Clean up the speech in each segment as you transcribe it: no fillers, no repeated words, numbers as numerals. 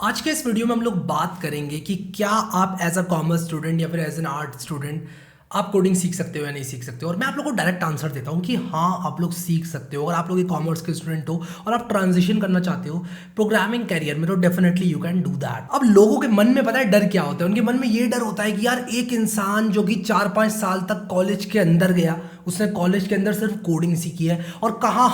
आज के इस वीडियो में हम लोग बात करेंगे कि क्या आप एज अ कॉमर्स स्टूडेंट या फिर एज एन आर्ट स्टूडेंट आप कोडिंग सीख सकते हो या नहीं सीख सकते हो। और मैं आप लोगों को डायरेक्ट आंसर देता हूँ कि हाँ, आप लोग सीख सकते हो। अगर आप लोग एक कॉमर्स के स्टूडेंट हो और आप ट्रांजिशन करना चाहते हो प्रोग्रामिंग कैरियर में, तो definitely you can do that. अब लोगों के मन में पता है डर क्या होता है? उनके मन में ये डर होता है कि यार, एक इंसान जो कि 4-5 साल तक कॉलेज के अंदर गया, उसने कॉलेज के अंदर सिर्फ कोडिंग सीखी है, और कहाँ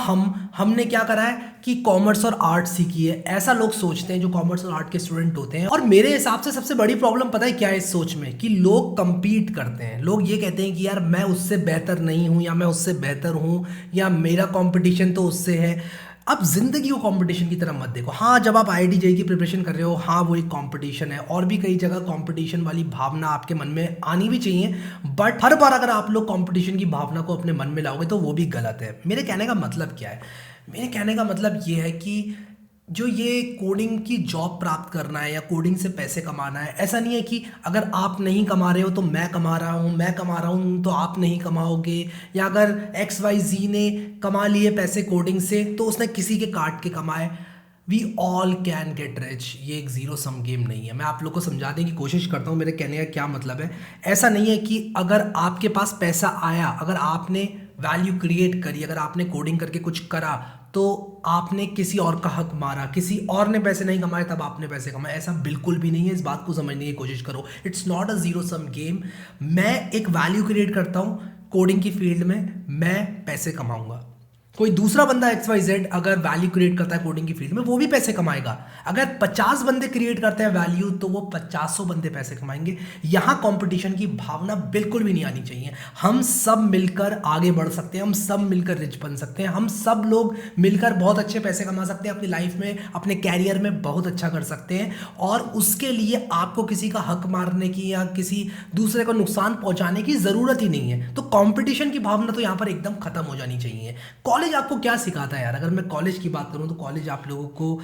हमने क्या करा है कि कॉमर्स और आर्ट सीखी है। ऐसा लोग सोचते हैं जो कॉमर्स और आर्ट के स्टूडेंट होते हैं। और मेरे हिसाब से सबसे बड़ी प्रॉब्लम पता है क्या है इस सोच में? कि लोग कंपीट करते हैं। लोग ये कहते हैं कि यार, मैं उससे बेहतर नहीं हूं, या मैं उससे बेहतर हूं, या मेरा कंपटीशन तो उससे है। अब जिंदगी को कंपटीशन की तरह मत देखो। हाँ, जब आप आईआईटी जेईई की प्रिपरेशन कर रहे हो, हाँ वो एक कंपटीशन है, और भी कई जगह कंपटीशन वाली भावना आपके मन में आनी भी चाहिए। बट हर बार अगर आप लोग कंपटीशन की भावना को अपने मन में लाओगे तो वो भी गलत है। मेरे कहने का मतलब क्या है? मेरे कहने का मतलब ये है कि जो ये कोडिंग की जॉब प्राप्त करना है या कोडिंग से पैसे कमाना है, ऐसा नहीं है कि अगर आप नहीं कमा रहे हो तो मैं कमा रहा हूँ, मैं कमा रहा हूँ तो आप नहीं कमाओगे। या अगर एक्स वाई जी ने कमा लिए पैसे कोडिंग से तो उसने किसी के काट के कमाए। We all can get rich. ये एक जीरो सम गेम नहीं है। मैं आप लोग को समझाने की कोशिश करता हूँ मेरे कहने का क्या मतलब है। ऐसा नहीं है कि अगर आपके पास पैसा आया, अगर आपने वैल्यू क्रिएट करी, अगर आपने कोडिंग करके कुछ करा, तो आपने किसी और का हक मारा, किसी और ने पैसे नहीं कमाए तब आपने पैसे कमाए। ऐसा बिल्कुल भी नहीं है। इस बात को समझने की कोशिश करो। It's not a zero sum game. मैं एक वैल्यू क्रिएट करता हूँ कोडिंग की फील्ड में, मैं पैसे कमाऊंगा। कोई दूसरा बंदा एक्स वाई जेड अगर वैल्यू क्रिएट करता है कोडिंग की फील्ड में, वो भी पैसे कमाएगा। अगर 50 बंदे क्रिएट करते हैं वैल्यू, तो वो 50 बंदे पैसे कमाएंगे। यहां कंपटीशन की भावना बिल्कुल भी नहीं आनी चाहिए। हम सब मिलकर आगे बढ़ सकते हैं, हम सब मिलकर रिच बन सकते हैं, हम सब लोग मिलकर बहुत अच्छे पैसे कमा सकते हैं, अपनी लाइफ में, अपने कैरियर में बहुत अच्छा कर सकते हैं। और उसके लिए आपको किसी का हक मारने की या किसी दूसरे को नुकसान पहुंचाने की जरूरत ही नहीं है। तो कंपटीशन की भावना तो यहां पर एकदम खत्म हो जानी चाहिए। कॉलेज आपको क्या सिखाता है यार? अगर मैं कॉलेज की बात करूं तो कॉलेज आप लोगों को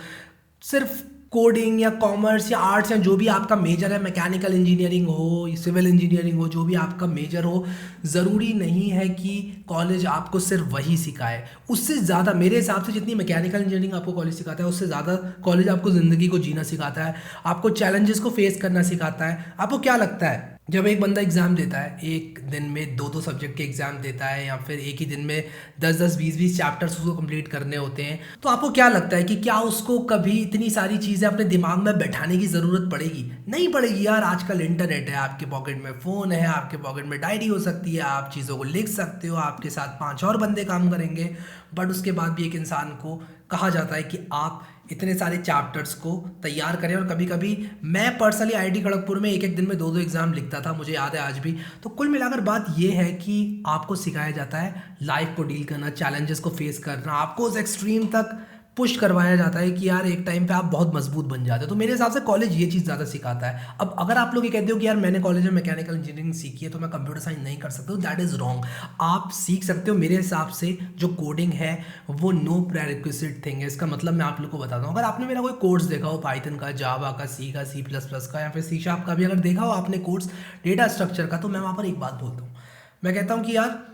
सिर्फ कोडिंग या कॉमर्स या आर्ट्स या जो भी आपका मेजर है, मैकेनिकल इंजीनियरिंग हो, सिविल इंजीनियरिंग हो, जो भी आपका मेजर हो, ज़रूरी नहीं है कि कॉलेज आपको सिर्फ वही सिखाए। उससे ज़्यादा मेरे हिसाब से जितनी मैकेनिकल इंजीनियरिंग आपको कॉलेज सिखाता है, उससे ज़्यादा कॉलेज आपको ज़िंदगी को जीना सिखाता है, आपको चैलेंजेस को फेस करना सिखाता है। आपको क्या लगता है, जब एक बंदा एग्जाम देता है, एक दिन में 2-2 सब्जेक्ट के एग्जाम देता है, या फिर एक ही दिन में 10-10 20-20 चैप्टर्स उसको कंप्लीट करने होते हैं, तो आपको क्या लगता है कि क्या उसको कभी इतनी सारी चीज़ें अपने दिमाग में बैठाने की ज़रूरत पड़ेगी? नहीं पड़ेगी यार। आजकल इंटरनेट है, आपके पॉकेट में फ़ोन है, आपके पॉकेट में डायरी हो सकती है, आप चीज़ों को लिख सकते हो, आपके साथ 5 और बंदे काम करेंगे। बट उसके बाद भी एक इंसान को कहा जाता है कि आप इतने सारे चैप्टर्स को तैयार करें। और कभी कभी मैं पर्सनली आईआईटी खड़गपुर में एक एक दिन में 2-2 एग्जाम लिखता था, मुझे याद है आज भी। तो कुल मिलाकर बात यह है कि आपको सिखाया जाता है लाइफ को डील करना, चैलेंजेस को फेस करना। आपको उस एक्सट्रीम तक पुश करवाया जाता है कि यार, एक टाइम पे आप बहुत मजबूत बन जाते हो। तो मेरे हिसाब से कॉलेज ये चीज़ ज़्यादा सिखाता है। अब अगर आप लोग ये कहते हो कि यार, मैंने कॉलेज में मैकेनिकल इंजीनियरिंग सीखी है तो मैं कंप्यूटर साइंस नहीं कर सकता, दैट इज़ रॉन्ग। आप सीख सकते हो। मेरे हिसाब से जो कोडिंग है वो नो प्रेरिक्विजिट थिंग है। इसका मतलब मैं आप लोग को बताता हूँ। अगर आपने मेरा कोई कोर्स देखा हो, पाइथन का, जावा का, सी का, C++ का, या फिर सी शार्प का भी अगर देखा हो आपने कोर्स डेटा स्ट्रक्चर का, तो मैं वहाँ पर एक बात बोलता हूँ। मैं कहता हूँ कि यार,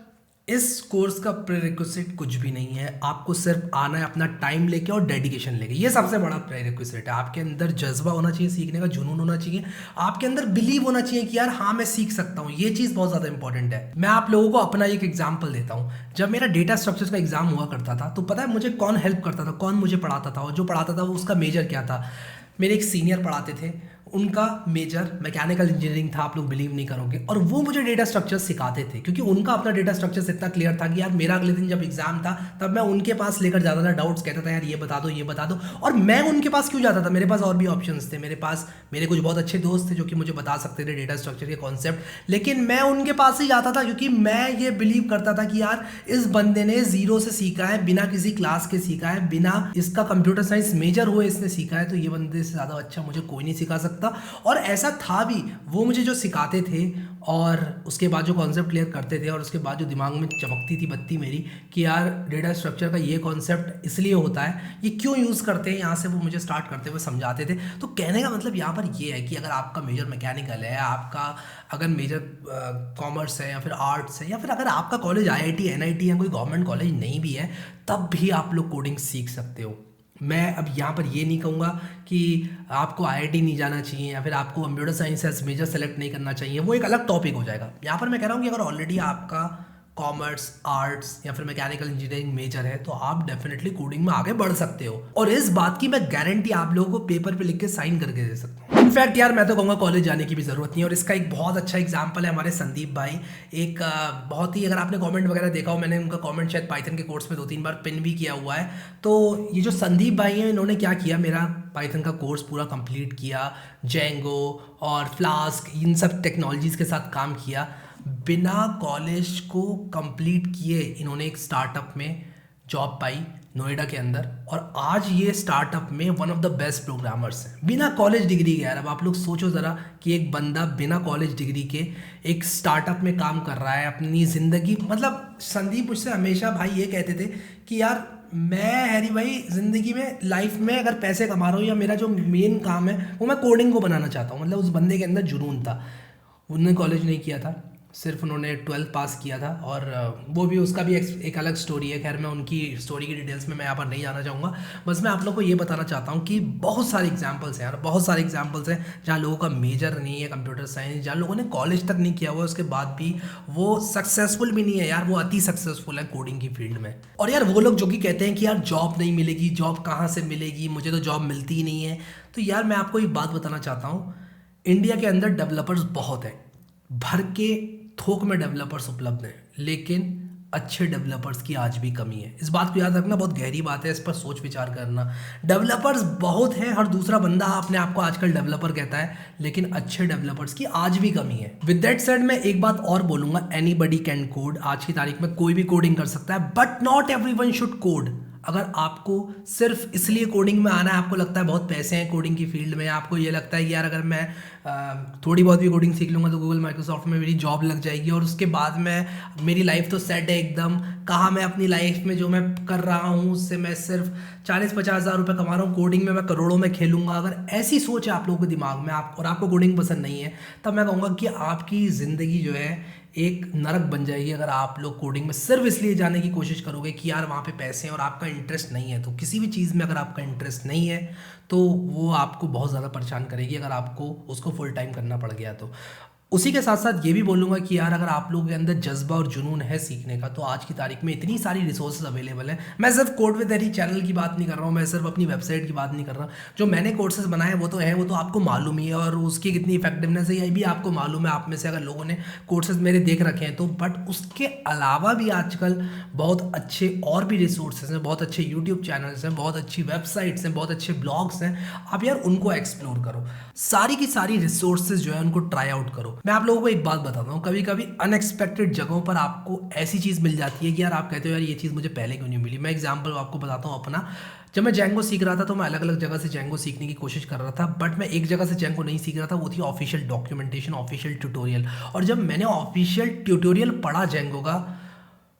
इस कोर्स का प्रेरिक्विजिट कुछ भी नहीं है। आपको सिर्फ आना है अपना टाइम लेके और डेडिकेशन लेके। ये सबसे बड़ा प्रेरिक्विजिट है। आपके अंदर जज्बा होना चाहिए, सीखने का जुनून होना चाहिए, आपके अंदर बिलीव होना चाहिए कि यार हाँ, मैं सीख सकता हूँ। ये चीज़ बहुत ज़्यादा इंपॉर्टेंट है। मैं आप लोगों को अपना एक एग्जाम्पल देता हूँ। जब मेरा डेटा स्ट्रक्चर्स का एग्जाम हुआ करता था, तो पता है मुझे कौन हेल्प करता था, कौन मुझे पढ़ाता था? और जो पढ़ाता था वो, उसका मेजर क्या था? मेरे एक सीनियर पढ़ाते थे, उनका मेजर मैकेनिकल इंजीनियरिंग था। आप लोग बिलीव नहीं करोगे। और वो मुझे डेटा स्ट्रक्चर सिखाते थे, क्योंकि उनका अपना डेटा स्ट्रक्चर इतना क्लियर था कि यार, मेरा अगले दिन जब एग्जाम था तब मैं उनके पास लेकर जाता था डाउट्स, कहता था यार ये बता दो, ये बता दो। और मैं उनके पास क्यों जाता था? मेरे पास और भी ऑप्शंस थे। मेरे कुछ बहुत अच्छे दोस्त थे जो कि मुझे बता सकते थे डेटा स्ट्रक्चर के कॉन्सेप्ट, लेकिन मैं उनके पास ही जाता था क्योंकि मैं ये बिलीव करता था कि यार, इस बंदे ने जीरो से सीखा है, बिना किसी क्लास के सीखा है, बिना इसका कंप्यूटर साइंस मेजर हुए इसने सीखा है, तो ये बंदे से ज़्यादा अच्छा मुझे कोई नहीं सिखा सकता। और ऐसा था भी। वो मुझे जो सिखाते थे और उसके बाद जो कॉन्सेप्ट क्लियर करते थे, और उसके बाद जो दिमाग में चमकती थी बत्ती मेरी कि यार, डेटा स्ट्रक्चर का ये कॉन्सेप्ट इसलिए होता है, ये क्यों यूज़ करते हैं, यहाँ से वो मुझे स्टार्ट करते हुए समझाते थे। तो कहने का मतलब यहाँ पर ये है कि अगर आपका मेजर मैकेनिकल है, आपका अगर मेजर कॉमर्स है या फिर आर्ट्स है, या फिर अगर आपका कॉलेज आईआईटी एनआईटी या कोई गवर्नमेंट कॉलेज नहीं भी है, तब भी आप लोग कोडिंग सीख सकते हो। मैं अब यहाँ पर ये नहीं कहूँगा कि आपको आईआईटी नहीं जाना चाहिए या फिर आपको computer science as major select नहीं करना चाहिए, वो एक अलग टॉपिक हो जाएगा। यहाँ पर मैं कह रहा हूँ कि अगर ऑलरेडी आपका कॉमर्स, आर्ट्स या फिर मैकेनिकल इंजीनियरिंग मेजर है तो आप डेफिनेटली कोडिंग में आगे बढ़ सकते हो, और इस बात की मैं गारंटी आप लोगों को पेपर पे लिख के साइन करके दे सकता हूँ। इनफैक्ट यार मैं तो कहूँगा कॉलेज जाने की भी ज़रूरत नहीं है, और इसका एक बहुत अच्छा एग्जाम्पल है हमारे संदीप भाई। एक बहुत ही, अगर आपने कमेंट वगैरह देखा हो, मैंने उनका कमेंट शायद पाइथन के कोर्स में 2-3 बार पिन भी किया हुआ है। तो ये जो संदीप भाई हैं, इन्होंने क्या किया, मेरा पाइथन का कोर्स पूरा कंप्लीट किया, जेंगो और फ्लास्क इन सब टेक्नोलॉजीज़ के साथ काम किया। बिना कॉलेज को कंप्लीट किए इन्होंने एक स्टार्टअप में जॉब पाई नोएडा के अंदर, और आज ये स्टार्टअप में one of the best programmers हैं बिना कॉलेज डिग्री के। यार अब आप लोग सोचो ज़रा कि एक बंदा बिना कॉलेज डिग्री के एक स्टार्टअप में काम कर रहा है अपनी ज़िंदगी। मतलब संदीप मुझसे हमेशा भाई ये कहते थे कि यार मैं हैरी भाई ज़िंदगी में, लाइफ में अगर पैसे कमा रहा हूँ या मेरा जो मेन काम है वो मैं कोडिंग को बनाना चाहता हूँ। मतलब उस बंदे के अंदर जुनून था। उन्होंने कॉलेज नहीं किया था, सिर्फ उन्होंने 12th पास किया था, और वो भी, उसका भी एक अलग स्टोरी है। खैर मैं उनकी स्टोरी की डिटेल्स में मैं यहाँ पर नहीं जाना चाहूँगा। बस मैं आप लोग को ये बताना चाहता हूँ कि बहुत सारे एग्जांपल्स हैं यार, बहुत सारे एग्जांपल्स हैं जहाँ लोगों का मेजर नहीं है कंप्यूटर साइंस, जहाँ लोगों ने कॉलेज तक नहीं किया हुआ, उसके बाद भी वो सक्सेसफुल भी नहीं है यार, वो अति सक्सेसफुल है कोडिंग की फील्ड में। और यार वो लोग जो कि कहते हैं कि यार जॉब नहीं मिलेगी, जॉब कहाँ से मिलेगी, मुझे तो जॉब मिलती ही नहीं है। तो यार मैं आपको एक बात बताना चाहता हूँ, इंडिया के अंदर डेवलपर्स बहुत हैं, भर के थोक में डेवलपर्स उपलब्ध हैं, लेकिन अच्छे डेवलपर्स की आज भी कमी है। इस बात को याद रखना, बहुत गहरी बात है, इस पर सोच विचार करना। डेवलपर्स बहुत हैं, हर दूसरा बंदा अपने आप को आजकल डेवलपर कहता है, लेकिन अच्छे डेवलपर्स की आज भी कमी है। विद दैट सेड मैं एक बात और बोलूँगा, एनीबडी कैन कोड। आज की तारीख में कोई भी कोडिंग कर सकता है, but not everyone should code. अगर आपको सिर्फ इसलिए कोडिंग में आना है, आपको लगता है बहुत पैसे हैं कोडिंग की फील्ड में, आपको ये लगता है कि यार अगर मैं थोड़ी बहुत भी कोडिंग सीख लूँगा तो गूगल माइक्रोसॉफ्ट में मेरी जॉब लग जाएगी और उसके बाद मैं, मेरी लाइफ तो सेट है एकदम, कहाँ मैं अपनी लाइफ में जो मैं कर रहा हूँ उससे मैं सिर्फ 40-50 हज़ार रुपये कमा रहा हूँ, कोडिंग में मैं करोड़ों में खेलूँगा। अगर ऐसी सोच है आप लोगों के दिमाग में, और आपको कोडिंग पसंद नहीं है, तब मैं कहूँगा कि आपकी ज़िंदगी जो है एक नरक बन जाएगी। अगर आप लोग कोडिंग में सिर्फ इसलिए जाने की कोशिश करोगे कि यार वहाँ पे पैसे हैं और आपका इंटरेस्ट नहीं है, तो किसी भी चीज़ में अगर आपका इंटरेस्ट नहीं है तो वो आपको बहुत ज़्यादा परेशान करेगी अगर आपको उसको फुल टाइम करना पड़ गया तो। उसी के साथ साथ ये भी बोलूँगा कि यार अगर आप लोगों के अंदर जज्बा और जुनून है सीखने का, तो आज की तारीख में इतनी सारी रिसोर्सेज अवेलेबल हैं। मैं सिर्फ कोड विद हैरी चैनल की बात नहीं कर रहा हूँ, मैं सिर्फ अपनी वेबसाइट की बात नहीं कर रहा। जो मैंने कोर्सेज बनाए वो तो हैं, वो तो आपको मालूम ही है, और उसकी कितनी इफेक्टिवनेस है ये भी आपको मालूम है, आप में से अगर लोगों ने कोर्सेज मेरे देख रखे हैं तो। बट उसके अलावा भी आजकल बहुत अच्छे और भी रिसोर्सेज हैं, बहुत अच्छे यूट्यूब चैनल्स हैं, बहुत अच्छी वेबसाइट्स हैं, बहुत अच्छे ब्लॉग्स हैं। आप यार उनको एक्सप्लोर करो, सारी की सारी रिसोर्सेज जो है उनको ट्राई आउट करो। मैं आप लोगों को एक बात बताता हूँ, कभी कभी अनएक्सपेक्टेड जगहों पर आपको ऐसी चीज़ मिल जाती है कि यार आप कहते हो यार ये चीज़ मुझे पहले क्यों नहीं मिली। मैं एग्जांपल आपको बताता हूँ अपना। जब मैं जेंगो सीख रहा था तो मैं अलग अलग जगह से जेंगो सीखने की कोशिश कर रहा था, बट मैं एक जगह से जेंगो नहीं सीख रहा था, वो थी ऑफिशियल डॉक्यूमेंटेशन, ऑफिशियल ट्यूटोरियल। और जब मैंने ऑफिशियल ट्यूटोरियल पढ़ा जेंगो का,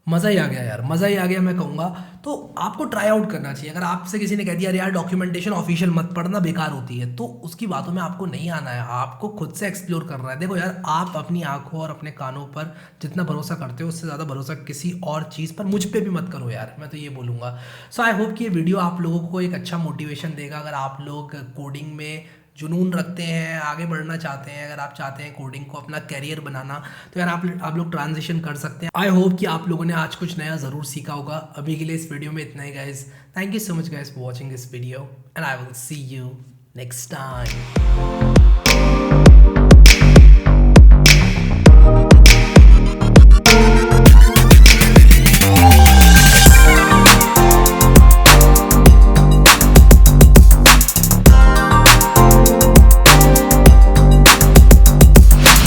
मज़ा ही आ गया यार, मज़ा ही आ गया मैं कहूँगा। तो आपको ट्राई आउट करना चाहिए। अगर आपसे किसी ने कह दिया यार डॉक्यूमेंटेशन ऑफिशियल मत पढ़ना, बेकार होती है, तो उसकी बातों में आपको नहीं आना है, आपको खुद से एक्सप्लोर करना है। देखो यार, आप अपनी आंखों और अपने कानों पर जितना भरोसा करते हो उससे ज़्यादा भरोसा किसी और चीज़ पर, मुझ पर भी मत करो यार, मैं तो ये बोलूँगा। सो आई होप कि ये वीडियो आप लोगों को एक अच्छा मोटिवेशन देगा। अगर आप लोग कोडिंग में जुनून रखते हैं, आगे बढ़ना चाहते हैं, अगर आप चाहते हैं कोडिंग को अपना कैरियर बनाना, तो यार आप लोग ट्रांजिशन कर सकते हैं। आई होप कि आप लोगों ने आज कुछ नया ज़रूर सीखा होगा। अभी के लिए इस वीडियो में इतना ही guys. Thank you so much guys for watching this video, and I will see you next time.